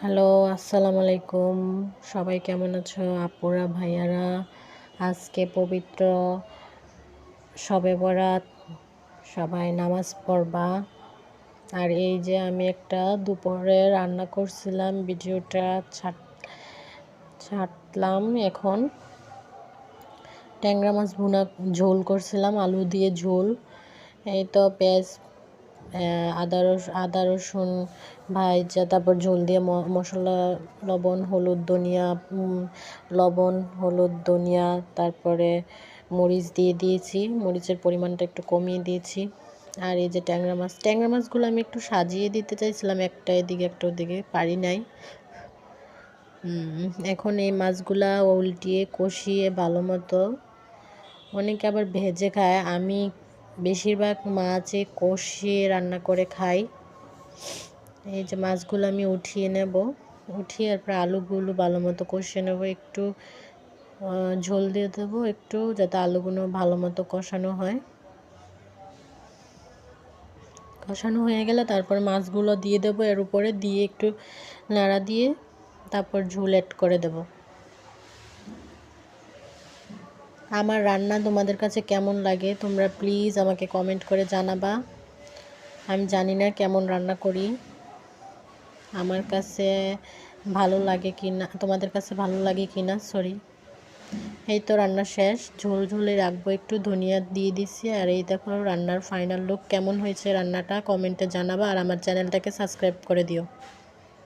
Hello, আসসালামু আলাইকুম। সবাই কেমন আছো? আপুরা, ভাইয়ারা? আজকে পবিত্র শবে বরাত, সবাই নামাজ পড়বা। আর এই যে আমি একটা দুপুরে রান্না করছিলাম, ভিডিওটা ছাড়লাম। এখন ট্যাংরা মাছ ভুনা ঝোল করছিলাম, আলু দিয়ে ঝোল। এই তো পেঁয়াজ, আদা রসুন ভাজা, তারপর ঝোল দিয়ে মশলা, লবণ হলুদ ধনিয়া, তারপরে মরিচ দিয়ে দিয়েছি। মরিচের পরিমাণটা একটু কমিয়ে দিয়েছি। আর এই যে ট্যাংরা মাছগুলো আমি একটু সাজিয়ে দিতে চাইছিলাম, একটা এদিকে একটা ওদিকে, পারি নাই। এখন এই মাছগুলা উল্টিয়ে কষিয়ে ভালো মতো, অনেকে আবার ভেজে খায়, আমি বেশিরভাগ মাছই কষিয়ে রান্না করে খাই। এই যে মাছগুলো আমি উঠিয়ে নেব, উঠিয়ে তারপর আলুগুলো ভালো মতো কষিয়ে নেব, একটু ঝোল দিয়ে দেবো একটু, যাতে আলুগুলো ভালো মতো কষানো হয়। কষানো হয়ে গেলে তারপর মাছগুলো দিয়ে দেবো, এর উপরে দিয়ে একটু নাড়া দিয়ে তারপর ঝোল অ্যাড করে দেব। আমার রান্না তোমাদের কাছে কেমন লাগে তোমরা প্লিজ আমাকে কমেন্ট করে জানাবা। আমি জানি না কেমন রান্না করি, আমার কাছে ভালো লাগে কি না, তোমাদের কাছে ভালো লাগে কি না, সরি। এই তো রান্না শেষ, ঝোলে রাখবো, একটু ধনিয়া দিয়ে দিচ্ছি। আর এই দেখো রান্নার ফাইনাল লুক কেমন হয়েছে রান্নাটা কমেন্টে জানাবা, আর আমার চ্যানেলটাকে সাবস্ক্রাইব করে দিও।